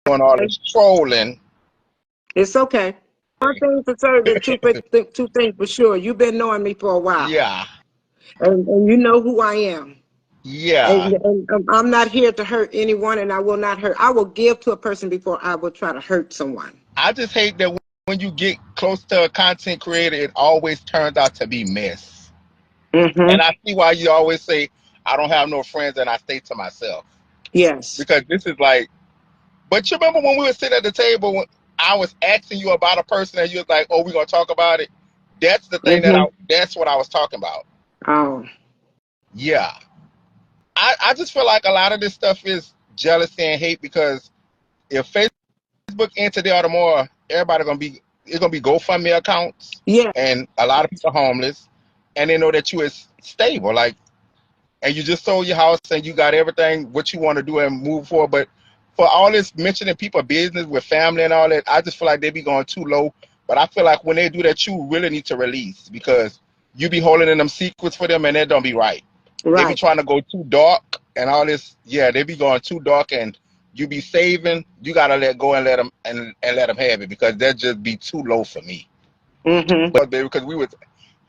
all this trolling. It's okay. One thing for certain, two things for sure. You've been knowing me for a while, Yeah, and you know who I am. yeah. And I'm not here to hurt anyone, and I will not hurt. I will give to a person before I will try to hurt someone. I just hate that when you get close to a content creator, it always turns out to be mess. And Mm-hmm. I see why you always say, I don't have no friends and I stay to myself. Yes. Because this is like, but you remember when we were sitting at the table when I was asking you about a person and you was like, oh, we're going to talk about it? That's the thing Mm-hmm. that's what I was talking about. Oh. Yeah. I just feel like a lot of this stuff is jealousy and hate because if Facebook ends today or tomorrow, everybody it's gonna be GoFundMe accounts Yeah. and a lot of people are homeless and they know that you is stable. Like and you just sold your house and you got everything what you want to do and move forward. But for all this mentioning people business with family and all that, I just feel like they be going too low. But I feel like when they do that, you really need to release because you be holding in them secrets for them and that don't be right. They be Right. trying to go too dark and all this. Yeah, they be going too dark and you be saving. You gotta let go and let them and let them have it because that just be too low for me. Mm-hmm. But baby, because we was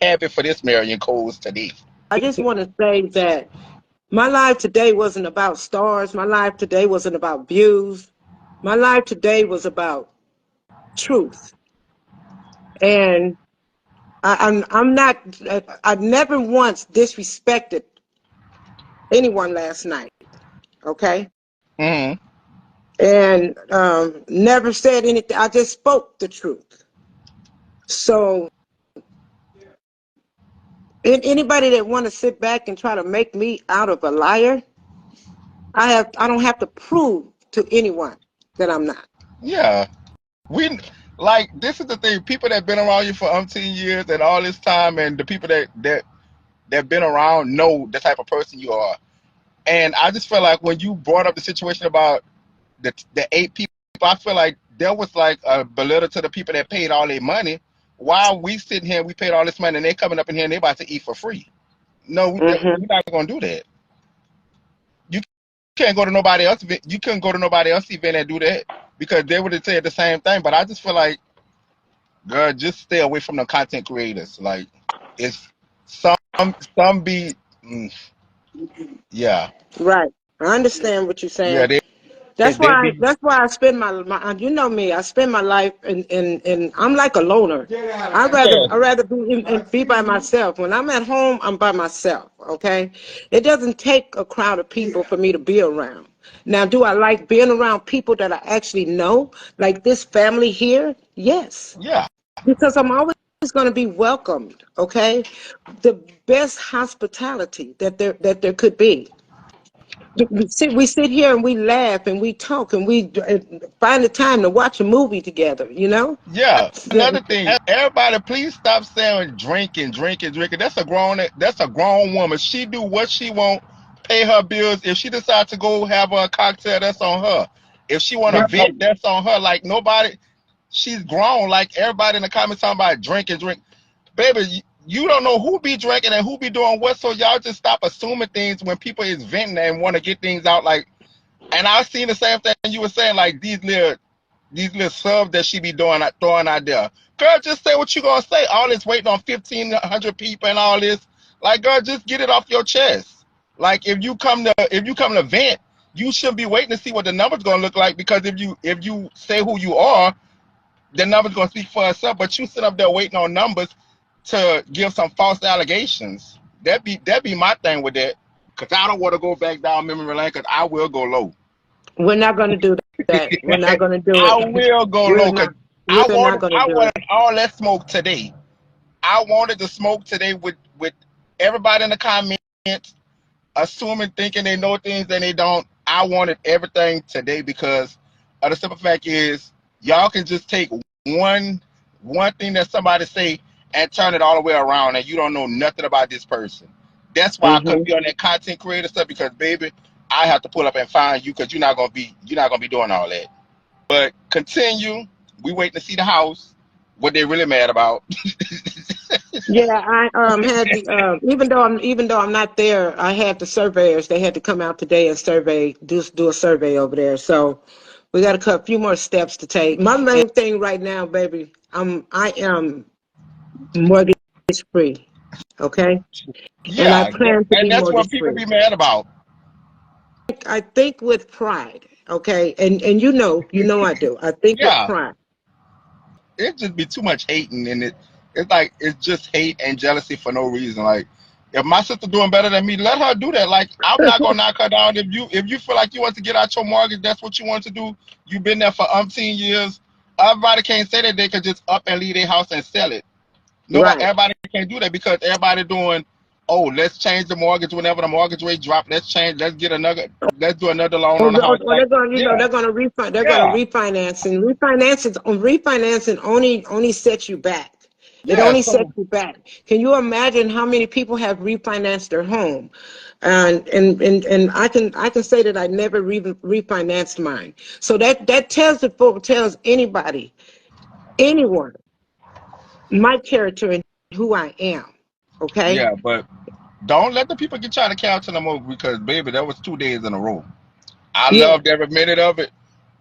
happy for this Marion Coles today. I just want to say that my life today wasn't about stars. My life today wasn't about views. My life today was about truth. And I'm not. I never once disrespected anyone last night. Okay. Mm-hmm. And never said anything. I just spoke the truth. So anybody that want to sit back and try to make me out of a liar, I don't have to prove to anyone that I'm not. Yeah. We like this is the thing. People that been around you for umpteen years and all this time, and the people that been around know the type of person you are. And I just feel like when you brought up the situation about the 8 people, I feel like there was like a belittle to the people that paid all their money. While we sitting here, we paid all this money, and they coming up in here and they about to eat for free. No, we're Mm-hmm. not gonna do that. You can't go to nobody else. You couldn't go to nobody else event and do that because they would have said the same thing. But I just feel like girl, just stay away from the content creators. Like, it's some be, yeah, Right. I understand what you're yeah, saying. they be, That's why I spend my you know me, I spend my life in I'm like a loner. yeah, I rather be by myself. When I'm at home, I'm by myself, okay? It doesn't take a crowd of people for me to be around. Now, do I like being around people that I actually know, like this family here? Yes. yeah, Because I'm always going to be welcomed, okay? The best hospitality that there could be. We sit here and we laugh and we talk and we find the time to watch a movie together, you know? yeah. Another thing, everybody, please stop saying drinking, drinking, drinking. That's a grown woman. She do what she want, pay her bills. If she decides to go have a cocktail, that's on her. If she want to vent, that's on her. Like nobody, she's grown. Like everybody in the comments talking about drinking, drink. Baby, you don't know who be drinking and who be doing what, so y'all just stop assuming things when people is venting and want to get things out. Like, and I seen the same thing you were saying, like these little subs that she be doing, throwing out there. Girl, just say what you gonna say. All this waiting on 1,500 people and all this. Like, girl, just get it off your chest. Like, if you come to vent, you shouldn't be waiting to see what the numbers gonna look like because if you say who you are, the numbers gonna speak for itself. But you sit up there waiting on numbers to give some false allegations. That be my thing with that. Cause I don't want to go back down memory lane. Cause I will go low. We're not going to do that. We're not going to do I it. will go We're low. Cause not. I We're not wanted going to I do it. wanted all that smoke today. I wanted to smoke today with everybody in the comments, assuming thinking they know things and they don't. I wanted everything today because the simple fact is y'all can just take one one thing that somebody say and turn it all the way around and you don't know nothing about this person. That's why I couldn't Hmm. be on that content creator stuff because baby, I have to pull up and find you because you're not gonna be doing all that. But continue. We waiting to see the house. What they really mad about. Yeah, I had the even though I'm not there, I had the surveyors. They had to come out today and do a survey over there. So We got a few more steps to take. My main thing right now, baby, I am mortgage free. Okay, and I Yeah, plan to and be that's what mortgage people free. be mad about. I think with pride. Okay, and you know I do. I think with Yeah, pride. it just be too much hating in it. It's like it's just hate and jealousy for no reason. Like if my sister doing better than me, let her do that. Like I'm not gonna knock her down. If you feel like you want to get out your mortgage, that's what you want to do. You've been there for umpteen years. Everybody can't say that they could just up and leave their house and sell it. Right. Everybody can't do that because everybody doing. Oh, let's change the mortgage whenever the mortgage rate drop. Let's change. Let's get another. Let's do another loan Or, on the house. or Like they're going, yeah, they're going to refinance. They're going to yeah, refinance, and refinancing only sets you back. It yeah. only sets So you back. Can you imagine how many people have refinanced their home? And I can say that I never refinanced mine. So that tells anybody, anyone, my character and who I am. Okay. yeah, but don't let the people get you out of couch no more because baby, that was 2 days in a row. I Yeah. loved every minute of it,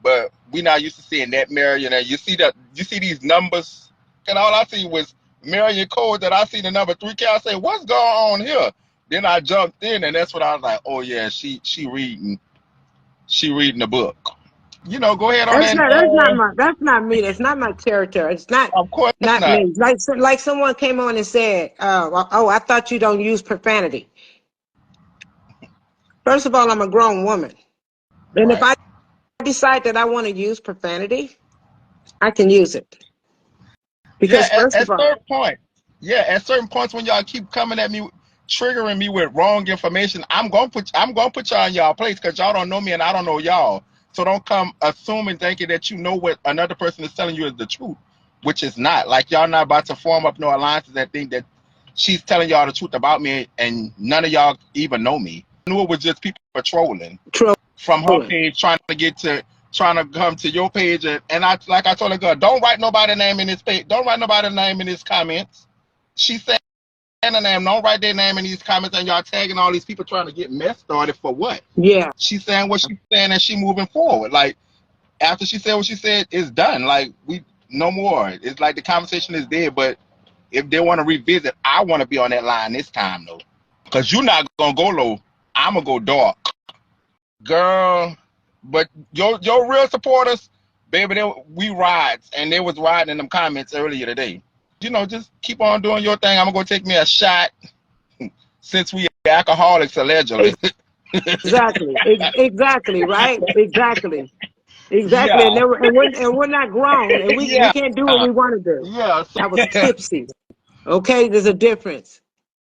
but we not used to seeing that Marion. And you see these numbers, and all I see was Marion code that I see the number 3K. I say, what's going on here? Then I jumped in, and that's what I was like, oh yeah, she reading the book. Go ahead on That's and not that's not me. That's not my character. It's not of course not not. me. Like someone came on and said, "Oh, I thought you don't use profanity." First of all, I'm a grown woman, and if Right. I decide that I want to use profanity, I can use it. Yeah, Because first at of all, certain point, yeah, at certain points when y'all keep coming at me, triggering me with wrong information, I'm gonna put y'all in y'all place because y'all don't know me and I don't know y'all. So don't come assuming thinking that you know what another person is telling you is the truth, which is not. Like y'all not about to form up no alliances that think that she's telling y'all the truth about me and none of y'all even know me. I knew it was just people patrolling from her trolling. page trying to come to your page and I like I told her girl, don't write nobody's name in this page, don't write nobody's name in these comments. She saying the name, don't write their name in these comments and y'all tagging all these people trying to get mess started for what? Yeah, She's saying what she's saying and she moving forward. Like after she said what she said, it's done. Like we no more. It's like the conversation is dead, but if they want to revisit, I want to be on that line this time though. Cause you're not gonna go low. I'm gonna go dark. Girl, but your real supporters, baby, we rides and they was riding in them comments earlier today. Just keep on doing your thing. I'm gonna go take me a shot since we alcoholics allegedly. exactly, exactly, right, exactly. Yeah, And we're not grown, and we yeah, can't do what we want to do. yeah. I was tipsy. Okay, there's a difference.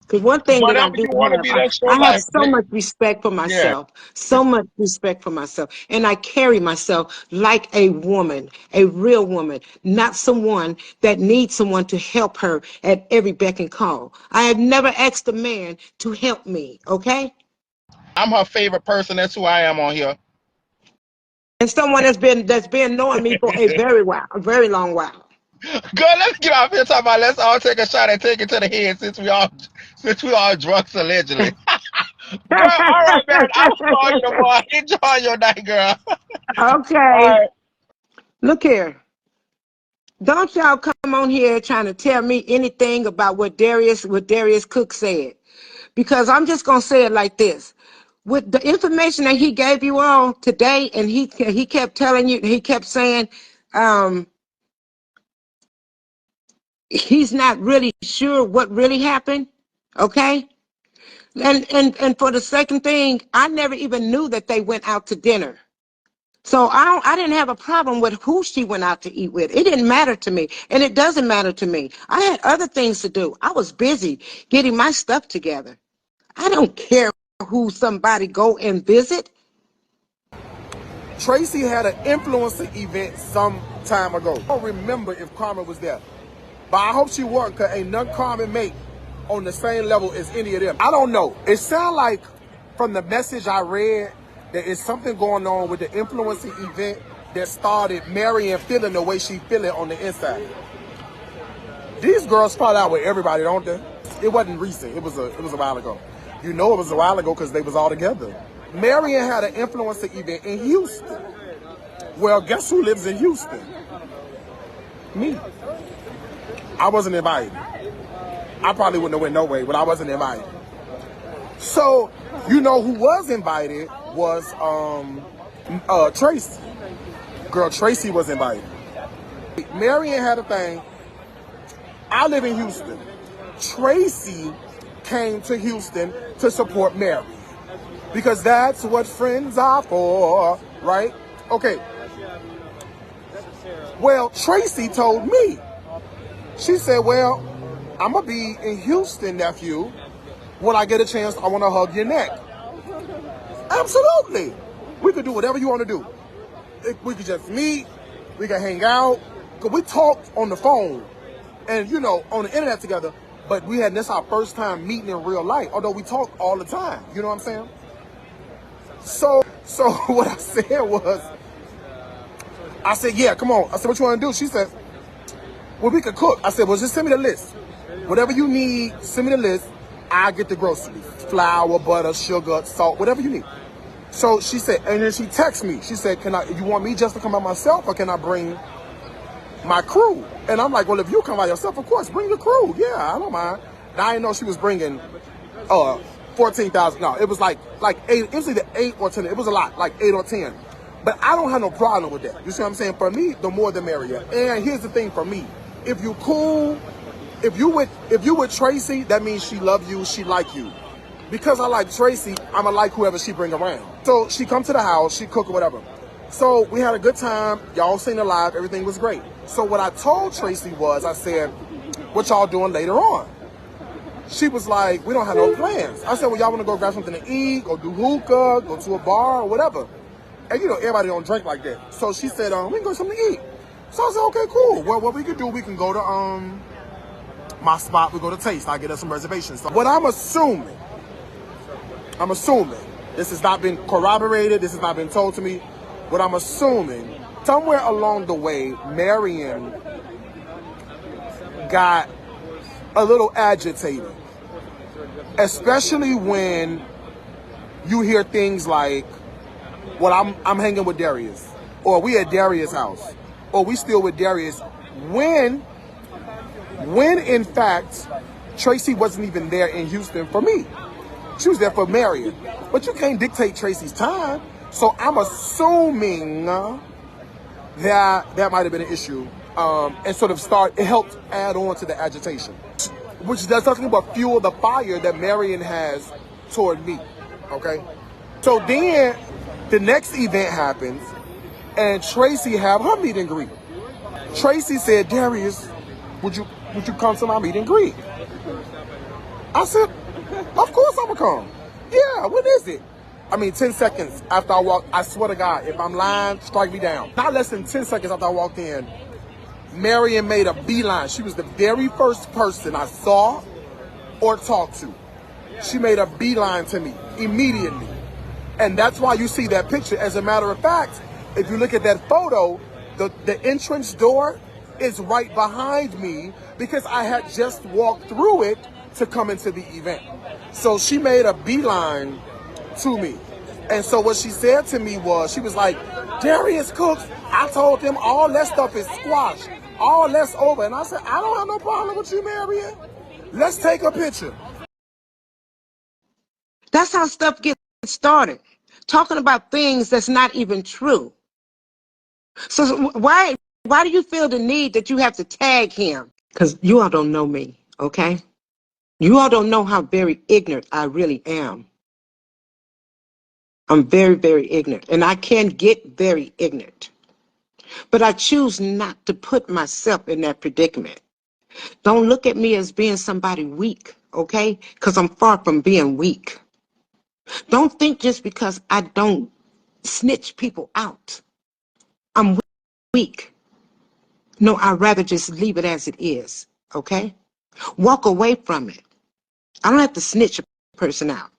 Because one thing that I Whatever do you want to have, be, that's your I have life. so much respect for Yeah, myself, so much respect for myself. And I carry myself like a woman, a real woman, not someone that needs someone to help her at every beck and call. I have never asked a man to help me, okay? I'm her favorite person. That's who I am on here. And someone that's been knowing me for a very long while. Girl, let's get off here talking about. Let's all take a shot and take it to the head since we all drunks allegedly. Girl, all right, man. I will call you tomorrow. Enjoy your night, girl. All Okay, right. look here. Don't y'all come on here trying to tell me anything about what Darius Cook said. Because I'm just gonna say it like this. With the information that he gave you all today, and he kept telling you, he kept saying, um, he's not really sure what really happened. Okay. And for the second thing, I never even knew that they went out to dinner. So I didn't have a problem with who she went out to eat with. It didn't matter to me, and it doesn't matter to me. I had other things to do. I was busy getting my stuff together. I don't care who somebody go and visit. Tracey had an influencer event some time ago. I don't remember if Carmen was there. But I hope she wasn't, because ain't none Carmen make on the same level as any of them. I don't know. It sounds like from the message I read, there is something going on with the influencer event that started Marion feeling the way she feeling on the inside. These girls fall out with everybody, don't they? It wasn't recent. It was a while ago. You know it was a while ago because they was all together. Marion had an influencer event in Houston. Well, guess who lives in Houston? Me. I wasn't invited. I probably wouldn't have went no way, but I wasn't invited. So, you know who was invited was Tracey. Girl, Tracey was invited. Marion had a thing. I live in Houston. Tracey came to Houston to support Marion. Because that's what friends are for, right? Okay. Well, Tracey told me. She said, well, I'm going to be in Houston, nephew. When I get a chance, I want to hug your neck. Absolutely. We could do whatever you want to do. We could just meet. We could hang out. Cause we talked on the phone and, you know, on the internet together. But this our first time meeting in real life. Although we talk all the time. You know what I'm saying? So what I said was, I said, yeah, come on. I said, what you want to do? She said, well, we could cook. I said, well, just send me the list. Whatever you need, send me the list. I get the groceries. Flour, butter, sugar, salt, whatever you need. So she said, and then she texted me. She said, you want me just to come by myself or can I bring my crew? And I'm like, well, if you come by yourself, of course, bring your crew. Yeah, I don't mind. Now, I didn't know she was bringing 14,000. No, it was like 8. It was either 8 or 10. It was a lot, like 8 or 10. But I don't have no problem with that. You see what I'm saying? For me, the more the merrier. And here's the thing for me. If you cool, if you with Tracey, that means she love you, she like you. Because I like Tracey, I'ma like whoever she bring around. So she come to the house, she cook or whatever. So we had a good time. Y'all seen it live, everything was great. So what I told Tracey was, I said, what y'all doing later on? She was like, we don't have no plans. I said, well, y'all want to go grab something to eat, go do hookah, go to a bar or whatever. And you know, everybody don't drink like that. So she said, we can go something to eat. So I said, okay, cool. Well, what we could do, we can go to my spot, we go to Taste. I'll get us some reservations. So what I'm assuming, this has not been corroborated, this has not been told to me. What I'm assuming, somewhere along the way, Marion got a little agitated. Especially when you hear things like, well, I'm hanging with Darius, or we at Darius' house, or we still with Darius, when in fact, Tracey wasn't even there in Houston for me. She was there for Marion. But you can't dictate Tracey's time. So I'm assuming that might have been an issue. And sort of it helped add on to the agitation. Which does nothing but fuel the fire that Marion has toward me, okay? So then the next event happens and Tracey have her meet and greet. Tracey said, Darius, would you come to my meet and greet? I said, of course I'm gonna come. Yeah, when is it? 10 seconds after I walked, I swear to God, if I'm lying, strike me down. Not less than 10 seconds after I walked in, Marion made a beeline. She was the very first person I saw or talked to. She made a beeline to me immediately. And that's why you see that picture. As a matter of fact, if you look at that photo, the entrance door is right behind me because I had just walked through it to come into the event. So she made a beeline to me. And so what she said to me was, she was like, Darius cooks. I told them all that stuff is squashed. All that's over. And I said, I don't have no problem with you, Marion. Let's take a picture. That's how stuff gets started. Talking about things that's not even true. So why do you feel the need that you have to tag him? Because you all don't know me, okay? You all don't know how very ignorant I really am. I'm very, very ignorant. And I can get very ignorant. But I choose not to put myself in that predicament. Don't look at me as being somebody weak, okay? Because I'm far from being weak. Don't think just because I don't snitch people out, I'm weak. No, I'd rather just leave it as it is, okay? Walk away from it. I don't have to snitch a person out.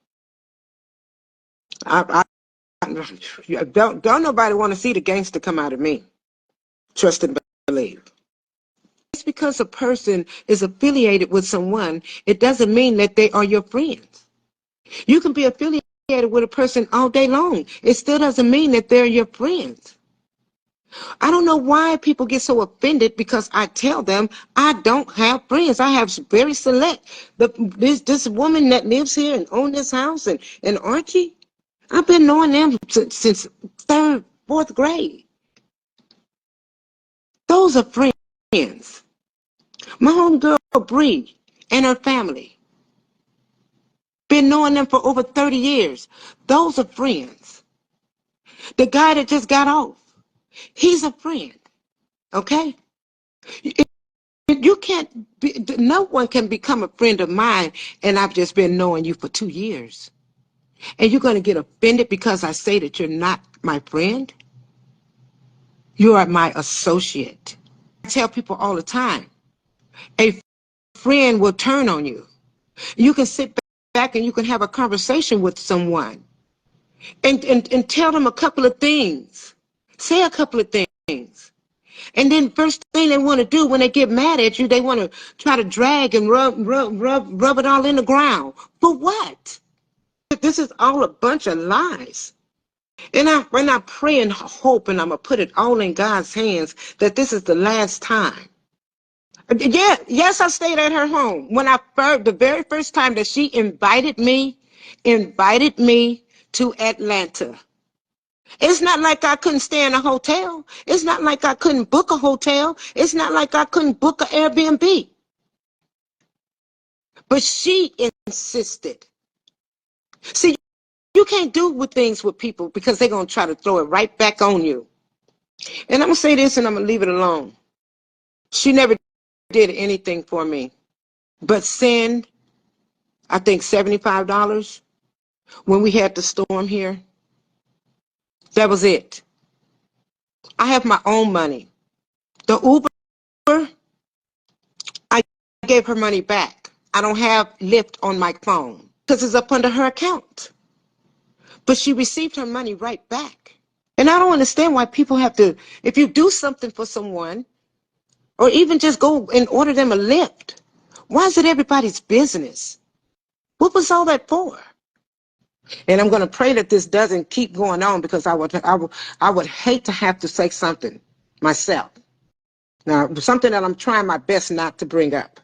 Don't nobody want to see the gangster come out of me. Trust and believe. Just because a person is affiliated with someone, it doesn't mean that they are your friends. You can be affiliated with a person all day long. It still doesn't mean that they're your friends. I don't know why people get so offended because I tell them I don't have friends. I have very select. This woman that lives here and owns this house and Archie, I've been knowing them since third, fourth grade. Those are friends. My homegirl Bree and her family. Been knowing them for over 30 years. Those are friends. The guy that just got off, he's a friend. Okay? You can't be, no one can become a friend of mine, and I've just been knowing you for 2 years. And you're going to get offended because I say that you're not my friend? You are my associate. I tell people all the time, a friend will turn on you. You can sit back and you can have a conversation with someone and tell them a couple of things. Say a couple of things. And then first thing they want to do when they get mad at you, they want to try to drag and rub it all in the ground. For what? This is all a bunch of lies. And I pray and hope, and I'm going to put it all in God's hands, that this is the last time. Yeah, yes, I stayed at her home. The very first time that she invited me to Atlanta. It's not like I couldn't stay in a hotel. It's not like I couldn't book a hotel. It's not like I couldn't book an Airbnb. But she insisted. See, you can't do with things with people because they're going to try to throw it right back on you. And I'm going to say this and I'm going to leave it alone. She never did anything for me but send, I think, $75 when we had the storm here. That was it. I have my own money. The Uber, I gave her money back. I don't have Lyft on my phone because it's up under her account. But she received her money right back. And I don't understand why people have to, if you do something for someone, or even just go and order them a Lyft, why is it everybody's business? What was all that for? And I'm going to pray that this doesn't keep going on because I would hate to have to say something myself. Now, something that I'm trying my best not to bring up.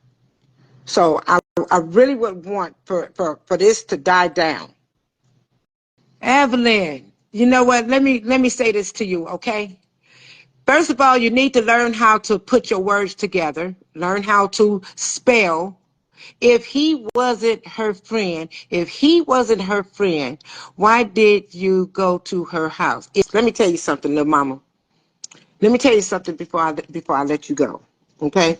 So I really would want for this to die down. Evelyn, you know what? Let me say this to you, okay? First of all, you need to learn how to put your words together. Learn how to spell. If he wasn't her friend, why did you go to her house? Let me tell you something, little mama. Let me tell you something before I let you go, okay?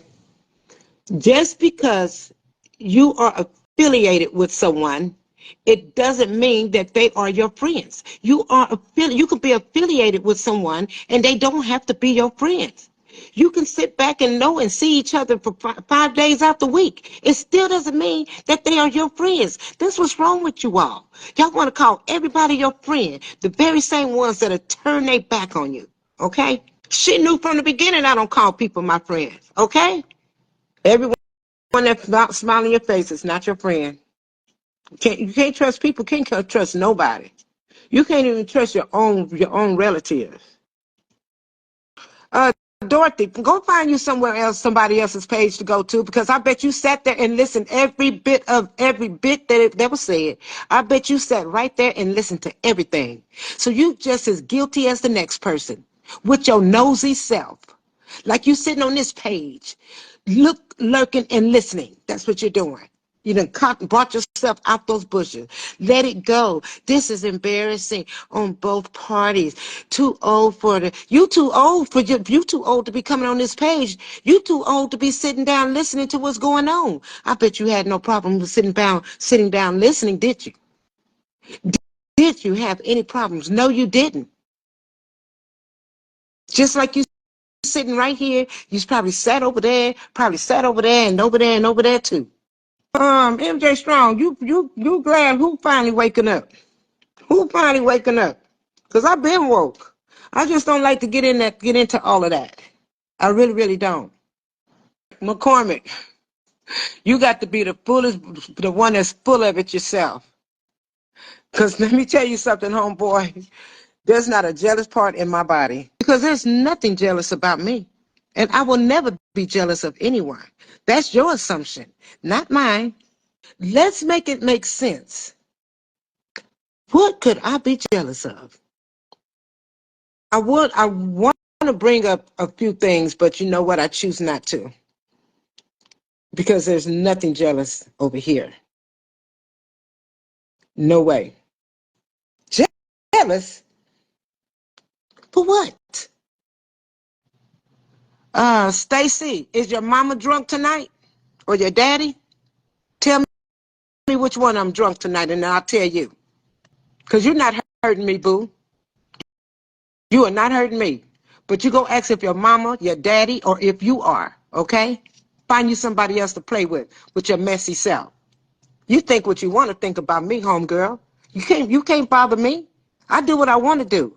Just because you are affiliated with someone, it doesn't mean that they are your friends. You can be affiliated with someone and they don't have to be your friends. You can sit back and know and see each other for 5 days out the week. It still doesn't mean that they are your friends. That's what's wrong with you all. Y'all want to call everybody your friend, the very same ones that have turned their back on you, okay? She knew from the beginning I don't call people my friends, okay? Everyone that's not smiling in your face is not your friend. You can't trust people. Can't trust nobody. You can't even trust your own relatives. Dorothy, go find you somewhere else, somebody else's page to go to, because I bet you sat there and listened every bit that was said. I bet you sat right there and listened to everything. So you just as guilty as the next person with your nosy self. Like you sitting on this page, lurking and listening. That's what you're doing. You done brought yourself out those bushes. Let it go. This is embarrassing on both parties. Too old you too old to be coming on this page. You too old to be sitting down listening to what's going on. I bet you had no problem with sitting down listening, did you? Did you have any problems? No, you didn't. Just like you sitting right here, you probably sat over there, and over there, and over there too. MJ Strong, you glad who finally waking up? Who finally waking up? Because I've been woke. I just don't like to get into all of that. I really, really don't. McCormick, you got to be the one that's full of it yourself. Because let me tell you something, homeboy. There's not a jealous part in my body because there's nothing jealous about me. And I will never be jealous of anyone. That's your assumption, not mine. Let's make it make sense. What could I be jealous of? I want to bring up a few things, but you know what? I choose not to because there's nothing jealous over here. No way. Jealous? For what? Stacy, is your mama drunk tonight? Or your daddy? Tell me which one I'm drunk tonight, and I'll tell you. Because you're not hurting me, boo. You are not hurting me. But you go ask if your mama, your daddy, or if you are, okay? Find you somebody else to play with your messy self. You think what you want to think about me, homegirl. You can't bother me. I do what I want to do.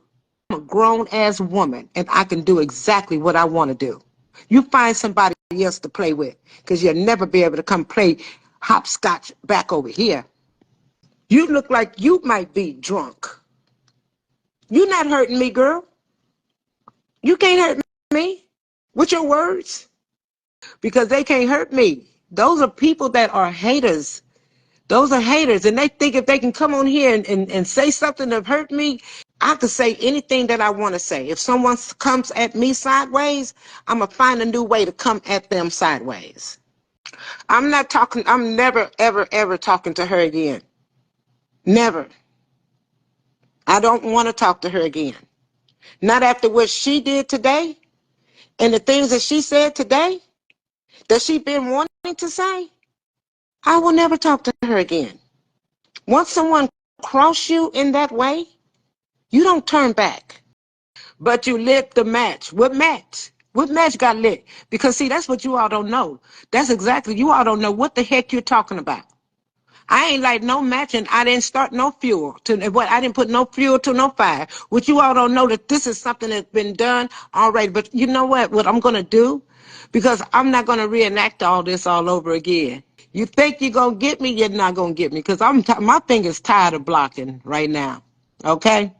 I'm a grown-ass woman, and I can do exactly what I want to do. You find somebody else to play with, because you'll never be able to come play hopscotch back over here. You look like you might be drunk. You're not hurting me, girl. You can't hurt me with your words because they can't hurt me. Those are people that are haters. Those are haters, and they think if they can come on here and say something to hurt me, I can say anything that I want to say. If someone comes at me sideways, I'm going to find a new way to come at them sideways. I'm never, ever, ever talking to her again. Never. I don't want to talk to her again. Not after what she did today and the things that she said today that she been wanting to say. I will never talk to her again. Once someone cross you in that way, you don't turn back. But you lit the match. What match? What match got lit? Because see, that's what you all don't know. That's exactly, you all don't know what the heck you're talking about. I ain't like no match, and I didn't start no fuel to what. I didn't put no fuel to no fire. Which you all don't know that this is something that's been done already. But you know what? What I'm gonna do, because I'm not gonna reenact all this all over again. You think you're gonna get me? You're not gonna get me, because my finger's tired of blocking right now. Okay.